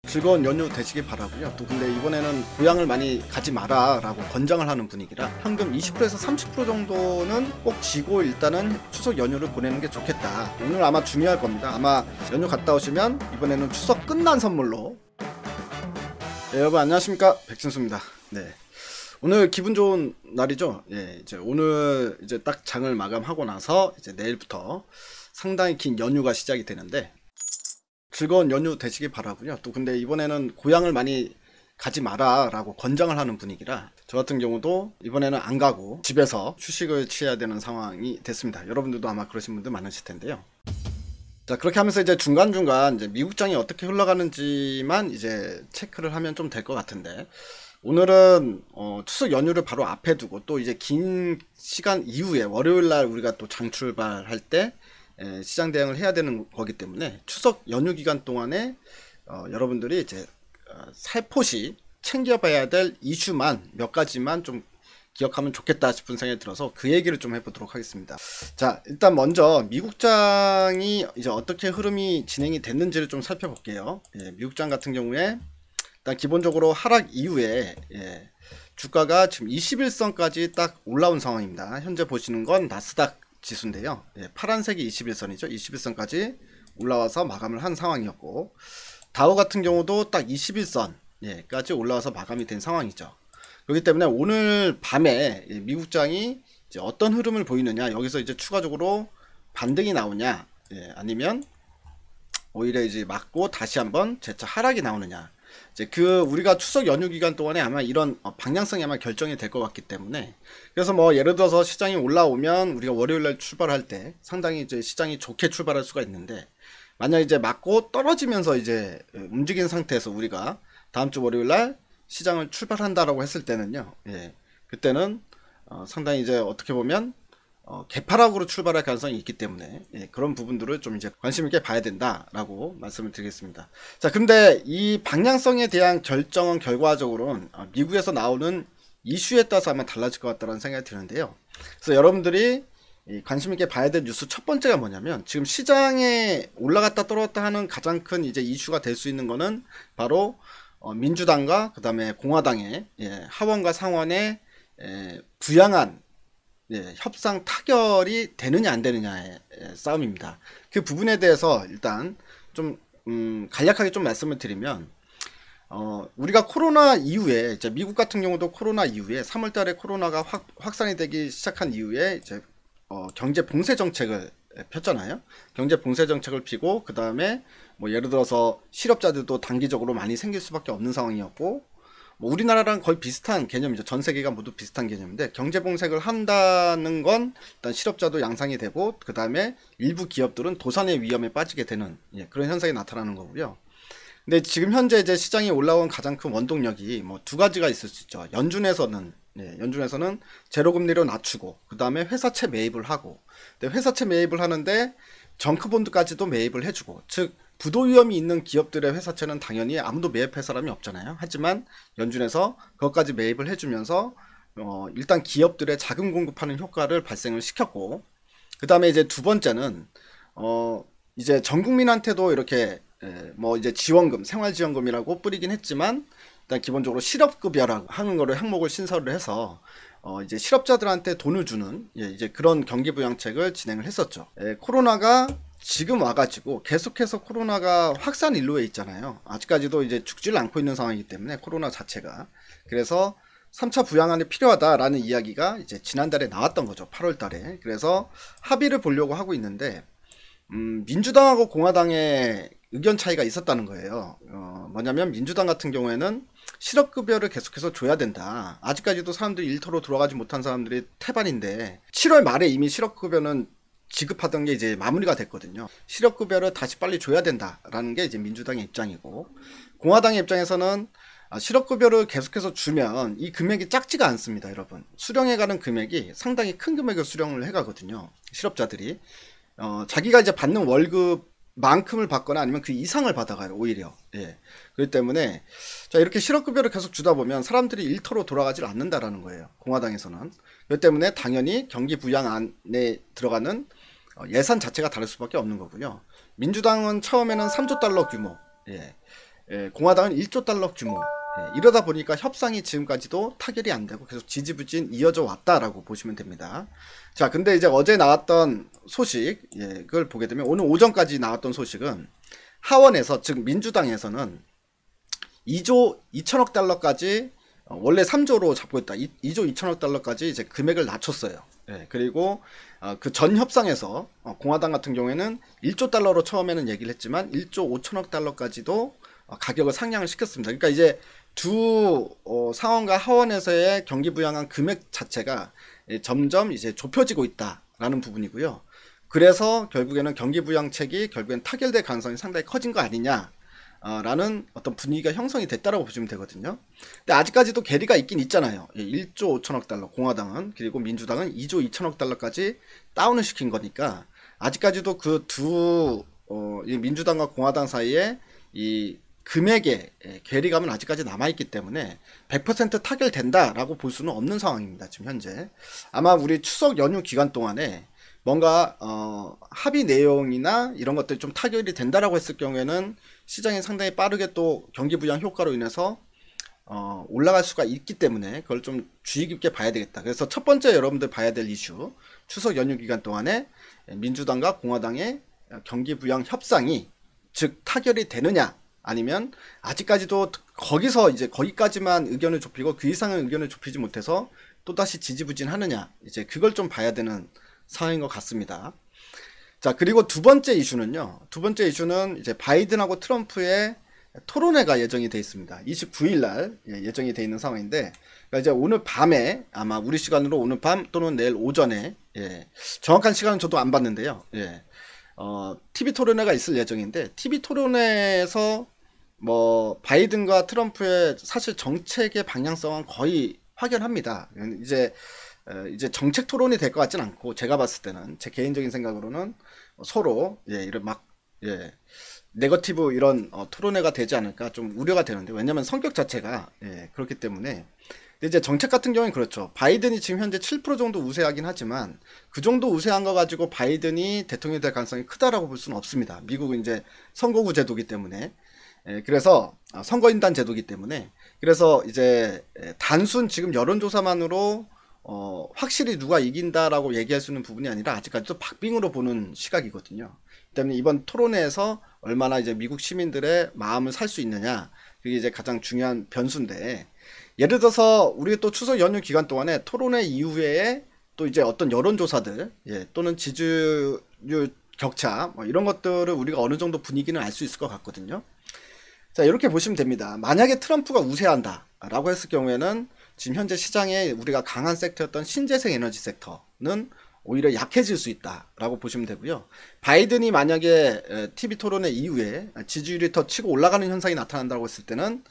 즐거운 연휴 되시길 바라고요. 또 근데 이번에는 고향을 많이 가지 마라 라고 권장을 하는 분위기라 현금 20%에서 30% 정도는 꼭 쥐고 일단은 추석 연휴를 보내는 게 좋겠다. 오늘 아마 중요할 겁니다. 아마 연휴 갔다 오시면 이번에는 추석 끝난 선물로. 네, 여러분 안녕하십니까, 백진수입니다. 네, 오늘 기분 좋은 날이죠. 예, 이제 오늘 이제 딱 장을 마감하고 나서 이제 내일부터 상당히 긴 연휴가 시작이 되는데 즐거운 연휴 되시길 바라고요. 또 근데 이번에는 고향을 많이 가지 마라 라고 권장을 하는 분위기라 저 같은 경우도 이번에는 안 가고 집에서 휴식을 취해야 되는 상황이 됐습니다. 여러분들도 아마 그러신 분들 많으실 텐데요. 자, 그렇게 하면서 이제 중간중간 이제 미국장이 어떻게 흘러가는지만 이제 체크를 하면 좀 될 것 같은데, 오늘은 추석 연휴를 바로 앞에 두고 또 이제 긴 시간 이후에 월요일날 우리가 또 장 출발할 때 시장 대응을 해야 되는 거기 때문에 추석 연휴 기간 동안에 여러분들이 이제 살포시 챙겨봐야 될 이슈만 몇 가지만 좀 기억하면 좋겠다 싶은 생각이 들어서 그 얘기를 좀 해보도록 하겠습니다. 자, 일단 먼저 미국장이 이제 어떻게 흐름이 진행이 됐는지를 좀 살펴볼게요. 예, 미국장 같은 경우에 일단 기본적으로 하락 이후에 주가가 지금 21선까지 딱 올라온 상황입니다. 현재 보시는 건 나스닥 지수인데요. 예, 파란색이 21선이죠. 21선까지 올라와서 마감을 한 상황이었고, 다우 같은 경우도 딱 21선까지 올라와서 마감이 된 상황이죠. 그렇기 때문에 오늘 밤에 미국장이 이제 어떤 흐름을 보이느냐, 여기서 이제 추가적으로 반등이 나오냐, 아니면 오히려 이제 맞고 다시 한번 재차 하락이 나오느냐, 이제 우리가 추석 연휴 기간 동안에 아마 이런 방향성이 아마 결정이 될 것 같기 때문에, 그래서 뭐 예를 들어서 시장이 올라오면 우리가 월요일날 출발할 때 상당히 이제 시장이 좋게 출발할 수가 있는데, 만약 이제 맞고 떨어지면서 이제 움직이는 상태에서 우리가 다음 주 월요일날 시장을 출발한다라고 했을 때는요, 그때는 상당히 이제 어떻게 보면 개파락으로 출발할 가능성이 있기 때문에 그런 부분들을 좀 이제 관심 있게 봐야 된다라고 말씀을 드리겠습니다. 자, 근데 이 방향성에 대한 결정은 결과적으로는 미국에서 나오는 이슈에 따라서 아마 달라질 것 같다는 생각이 드는데요. 그래서 여러분들이 관심 있게 봐야 될 뉴스 첫 번째가 뭐냐면, 지금 시장에 올라갔다 떨어졌다 하는 가장 큰 이제 이슈가 될 수 있는 거는 바로 민주당과 그 다음에 공화당의 하원과 상원의 부양안 협상 타결이 되느냐 안 되느냐의 싸움입니다. 그 부분에 대해서 일단 좀 간략하게 좀 말씀을 드리면, 우리가 코로나 이후에 이제 미국 같은 경우도 코로나 이후에 3월달에 코로나가 확산이 되기 시작한 이후에 이제 경제 봉쇄 정책을 폈잖아요. 경제 봉쇄 정책을 피고, 그 다음에 뭐 예를 들어서 실업자들도 단기적으로 많이 생길 수밖에 없는 상황이었고, 뭐 우리나라랑 거의 비슷한 개념이죠. 전 세계가 모두 비슷한 개념인데, 경제 봉쇄를 한다는 건 일단 실업자도 양상이 되고, 그 다음에 일부 기업들은 도산의 위험에 빠지게 되는 그런 현상이 나타나는 거고요. 근데 지금 현재 이제 시장이 올라온 가장 큰 원동력이 뭐 두 가지가 있을 수 있죠. 연준에서는 제로금리로 낮추고, 그 다음에 회사채 매입을 하고, 근데 회사채 매입을 하는데 정크본드까지도 매입을 해주고, 즉 부도 위험이 있는 기업들의 회사채는 당연히 아무도 매입할 사람이 없잖아요. 하지만 연준에서 그것까지 매입을 해주면서 일단 기업들의 자금 공급하는 효과를 발생을 시켰고, 그 다음에 이제 두 번째는 이제 전 국민한테도 이렇게 뭐 이제 지원금, 생활지원금이라고 뿌리긴 했지만, 일단 기본적으로 실업급여라고 하는 거를 항목을 신설을 해서 이제 실업자들한테 돈을 주는 이제 그런 경기부양책을 진행을 했었죠. 코로나가 지금 와가지고 계속해서 코로나가 확산 일로에 있잖아요. 아직까지도 이제 죽지를 않고 있는 상황이기 때문에 코로나 자체가. 그래서 3차 부양안이 필요하다라는 이야기가 이제 지난달에 나왔던 거죠. 8월 달에. 그래서 합의를 보려고 하고 있는데, 민주당하고 공화당의 의견 차이가 있었다는 거예요. 뭐냐면 민주당 같은 경우에는 실업급여를 계속해서 줘야 된다. 아직까지도 사람들이 일터로 돌아가지 못한 사람들이 태반인데 7월 말에 이미 실업급여는 지급하던 게 이제 마무리가 됐거든요. 실업급여를 다시 빨리 줘야 된다라는 게 이제 민주당의 입장이고, 공화당의 입장에서는 실업급여를 계속해서 주면 이 금액이 작지가 않습니다. 여러분, 수령해가는 금액이 상당히 큰 금액을 수령을 해가거든요. 실업자들이 자기가 이제 받는 월급만큼을 받거나 아니면 그 이상을 받아가요, 오히려. 그렇기 때문에 자, 이렇게 실업급여를 계속 주다 보면 사람들이 일터로 돌아가질 않는다라는 거예요, 공화당에서는. 그렇기 때문에 당연히 경기부양안에 들어가는 예산 자체가 다를 수밖에 없는 거고요. 민주당은 처음에는 3조 달러 규모, 공화당은 1조 달러 규모. 이러다 보니까 협상이 지금까지도 타결이 안 되고 계속 지지부진 이어져 왔다라고 보시면 됩니다. 자, 근데 이제 어제 나왔던 소식, 그걸 보게 되면 오늘 오전까지 나왔던 소식은 하원에서, 즉 민주당에서는 2조 2천억 달러까지, 원래 3조로 잡고 있다. 2조 2천억 달러까지 이제 금액을 낮췄어요. 그리고 그 전 협상에서 공화당 같은 경우에는 1조 달러로 처음에는 얘기를 했지만 1조 5천억 달러까지도 가격을 상향을 시켰습니다. 그러니까 이제 두 상원과 하원에서의 경기 부양한 금액 자체가 점점 이제 좁혀지고 있다라는 부분이고요. 그래서 결국에는 경기 부양책이 결국엔 타결될 가능성이 상당히 커진 거 아니냐 라는 어떤 분위기가 형성이 됐다라고 보시면 되거든요. 근데 아직까지도 괴리가 있긴 있잖아요. 1조 5천억 달러 공화당은, 그리고 민주당은 2조 2천억 달러까지 다운을 시킨 거니까 아직까지도 그 두 민주당과 공화당 사이에 이 금액의 괴리감은 아직까지 남아있기 때문에 100% 타결된다라고 볼 수는 없는 상황입니다. 지금 현재 아마 우리 추석 연휴 기간 동안에 뭔가 합의 내용이나 이런 것들이 좀 타결이 된다라고 했을 경우에는 시장이 상당히 빠르게 또 경기 부양 효과로 인해서 올라갈 수가 있기 때문에 그걸 좀 주의 깊게 봐야 되겠다. 그래서 첫 번째 여러분들 봐야 될 이슈, 추석 연휴 기간 동안에 민주당과 공화당의 경기 부양 협상이 즉 타결이 되느냐, 아니면 아직까지도 거기서 이제 거기까지만 의견을 좁히고 그 이상은 의견을 좁히지 못해서 또다시 지지부진하느냐, 이제 그걸 좀 봐야 되는 상황인 것 같습니다. 자, 그리고 두 번째 이슈는요. 두 번째 이슈는 이제 바이든하고 트럼프의 토론회가 예정이 되어 있습니다. 29일 날 예정이 되어 있는 상황인데, 그러니까 이제 오늘 밤에, 아마 우리 시간으로 오늘 밤 또는 내일 오전에, 정확한 시간은 저도 안 봤는데요. TV 토론회가 있을 예정인데, TV 토론회에서 뭐 바이든과 트럼프의 사실 정책의 방향성은 거의 확연합니다. 이제 정책 토론이 될 것 같진 않고, 제가 봤을 때는 제 개인적인 생각으로는 서로 이런 막 네거티브 이런 토론회가 되지 않을까 좀 우려가 되는데, 왜냐면 성격 자체가 그렇기 때문에. 근데 이제 정책 같은 경우는 그렇죠. 바이든이 지금 현재 7% 정도 우세하긴 하지만 그 정도 우세한 거 가지고 바이든이 대통령이 될 가능성이 크다라고 볼 수는 없습니다. 미국은 이제 선거구 제도기 때문에. 그래서 선거인단 제도기 때문에. 그래서 이제 단순 지금 여론조사만으로 확실히 누가 이긴다라고 얘기할 수 있는 부분이 아니라 아직까지도 박빙으로 보는 시각이거든요. 때문에 이번 토론회에서 얼마나 이제 미국 시민들의 마음을 살 수 있느냐, 그게 이제 가장 중요한 변수인데, 예를 들어서 우리 또 추석 연휴 기간 동안에 토론회 이후에 또 이제 어떤 여론조사들, 또는 지지율 격차, 뭐 이런 것들을 우리가 어느 정도 분위기는 알 수 있을 것 같거든요. 자, 이렇게 보시면 됩니다. 만약에 트럼프가 우세한다 라고 했을 경우에는 지금 현재 시장에 우리가 강한 섹터였던 신재생 에너지 섹터는 오히려 약해질 수 있다라고 보시면 되고요. 바이든이 만약에 TV 토론회 이후에 지지율이 더 치고 올라가는 현상이 나타난다고 했을 때는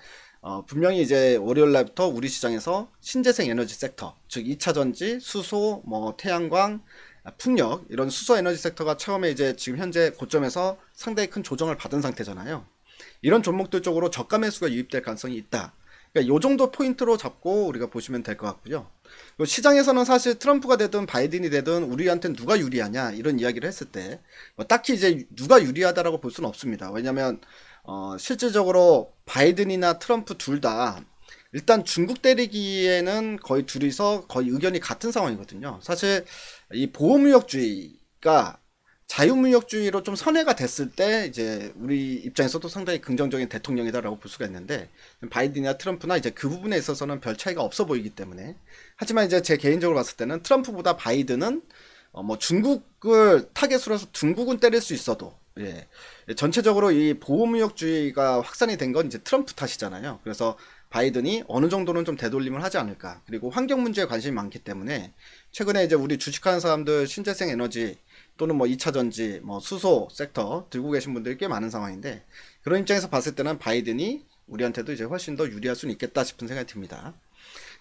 분명히 이제 월요일 날부터 우리 시장에서 신재생 에너지 섹터, 즉 2차전지, 수소, 뭐 태양광, 풍력, 이런 수소 에너지 섹터가 처음에 이제 지금 현재 고점에서 상당히 큰 조정을 받은 상태잖아요. 이런 종목들 쪽으로 저가 매수가 유입될 가능성이 있다. 그러니까 요 정도 포인트로 잡고 우리가 보시면 될 것 같고요. 시장에서는 사실 트럼프가 되든 바이든이 되든 우리한테는 누가 유리하냐 이런 이야기를 했을 때 딱히 이제 누가 유리하다라고 볼 수는 없습니다. 왜냐하면 실질적으로 바이든이나 트럼프 둘 다 일단 중국 때리기에는 거의 둘이서 거의 의견이 같은 상황이거든요. 사실 이 보호무역주의가 자유무역주의로 좀 선회가 됐을 때 이제 우리 입장에서도 상당히 긍정적인 대통령이다라고 볼 수가 있는데, 바이든이나 트럼프나 이제 그 부분에 있어서는 별 차이가 없어 보이기 때문에. 하지만 이제 제 개인적으로 봤을 때는 트럼프보다 바이든은 뭐 중국을 타겟으로 해서 중국은 때릴 수 있어도 전체적으로 이 보호무역주의가 확산이 된 건 이제 트럼프 탓이잖아요. 그래서 바이든이 어느 정도는 좀 되돌림을 하지 않을까. 그리고 환경 문제에 관심이 많기 때문에 최근에 이제 우리 주식하는 사람들 신재생 에너지 또는 뭐 2차전지, 뭐 수소 섹터 들고 계신 분들이 꽤 많은 상황인데, 그런 입장에서 봤을 때는 바이든이 우리한테도 이제 훨씬 더 유리할 수는 있겠다 싶은 생각이 듭니다.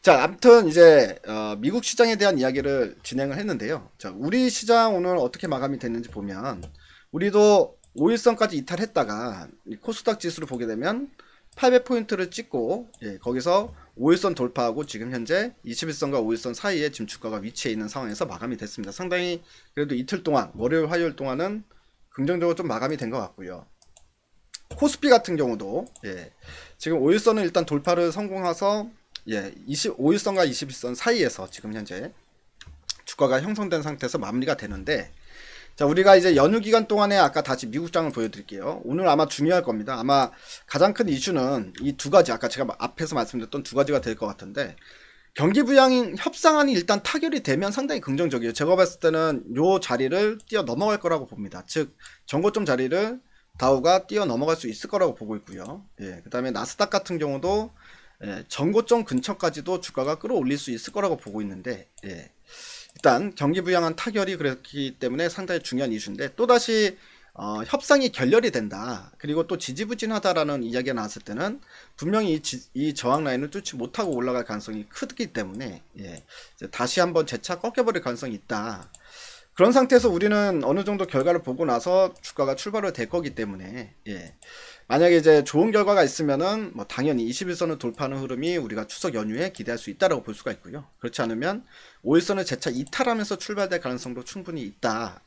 자, 아무튼 이제 미국 시장에 대한 이야기를 진행을 했는데요. 자, 우리 시장 오늘 어떻게 마감이 됐는지 보면, 우리도 5일선까지 이탈했다가 코스닥 지수를 보게 되면 800포인트를 찍고 거기서 5일선 돌파하고 지금 현재 21선과 5일선 사이에 지금 주가가 위치해 있는 상황에서 마감이 됐습니다. 상당히 그래도 이틀 동안, 월요일 화요일 동안은 긍정적으로 좀 마감이 된 것 같고요. 코스피 같은 경우도 지금 5일선은 일단 돌파를 성공해서 5일선과 21선 사이에서 지금 현재 주가가 형성된 상태에서 마무리가 되는데, 자, 우리가 이제 연휴 기간 동안에 아까 다시 미국장을 보여드릴게요. 오늘 아마 중요할 겁니다. 아마 가장 큰 이슈는 이 두 가지, 아까 제가 앞에서 말씀드렸던 두 가지가 될 것 같은데, 경기 부양 협상안이 일단 타결이 되면 상당히 긍정적이에요. 제가 봤을 때는 요 자리를 뛰어 넘어갈 거라고 봅니다. 즉 전고점 자리를 다우가 뛰어 넘어갈 수 있을 거라고 보고 있고요. 그 다음에 나스닥 같은 경우도 전고점 근처까지도 주가가 끌어올릴 수 있을 거라고 보고 있는데, 일단 경기 부양안 타결이 그렇기 때문에 상당히 중요한 이슈인데, 또다시 협상이 결렬이 된다, 그리고 또 지지부진하다라는 이야기가 나왔을 때는 분명히 이 저항 라인을 뚫지 못하고 올라갈 가능성이 크기 때문에 이제 다시 한번 재차 꺾여버릴 가능성이 있다. 그런 상태에서 우리는 어느 정도 결과를 보고 나서 주가가 출발을 될 거기 때문에 만약에 이제 좋은 결과가 있으면은 뭐 당연히 21선을 돌파하는 흐름이 우리가 추석 연휴에 기대할 수 있다라고 볼 수가 있고요. 그렇지 않으면 5일선을 재차 이탈하면서 출발될 가능성도 충분히 있다.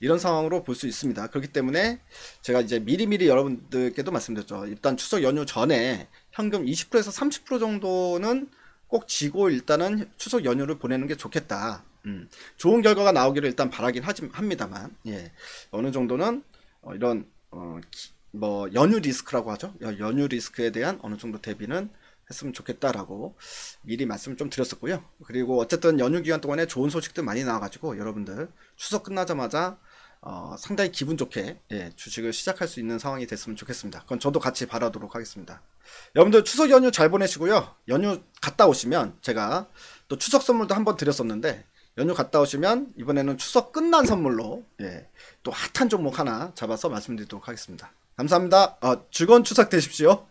이런 상황으로 볼 수 있습니다. 그렇기 때문에 제가 이제 미리미리 여러분들께도 말씀드렸죠. 일단 추석 연휴 전에 현금 20%에서 30% 정도는 꼭 쥐고 일단은 추석 연휴를 보내는 게 좋겠다. 좋은 결과가 나오기를 일단 바라긴 합니다만, 어느 정도는 이런 뭐 연휴 리스크라고 하죠. 연휴 리스크에 대한 어느 정도 대비는 했으면 좋겠다라고 미리 말씀을 좀 드렸었고요. 그리고 어쨌든 연휴 기간 동안에 좋은 소식들 많이 나와가지고 여러분들 추석 끝나자마자 상당히 기분 좋게 주식을 시작할 수 있는 상황이 됐으면 좋겠습니다. 그건 저도 같이 바라도록 하겠습니다. 여러분들 추석 연휴 잘 보내시고요. 연휴 갔다 오시면 제가 또 추석 선물도 한번 드렸었는데, 연휴 갔다 오시면 이번에는 추석 끝난 선물로 또 핫한 종목 하나 잡아서 말씀드리도록 하겠습니다. 감사합니다. 즐거운 추석 되십시오.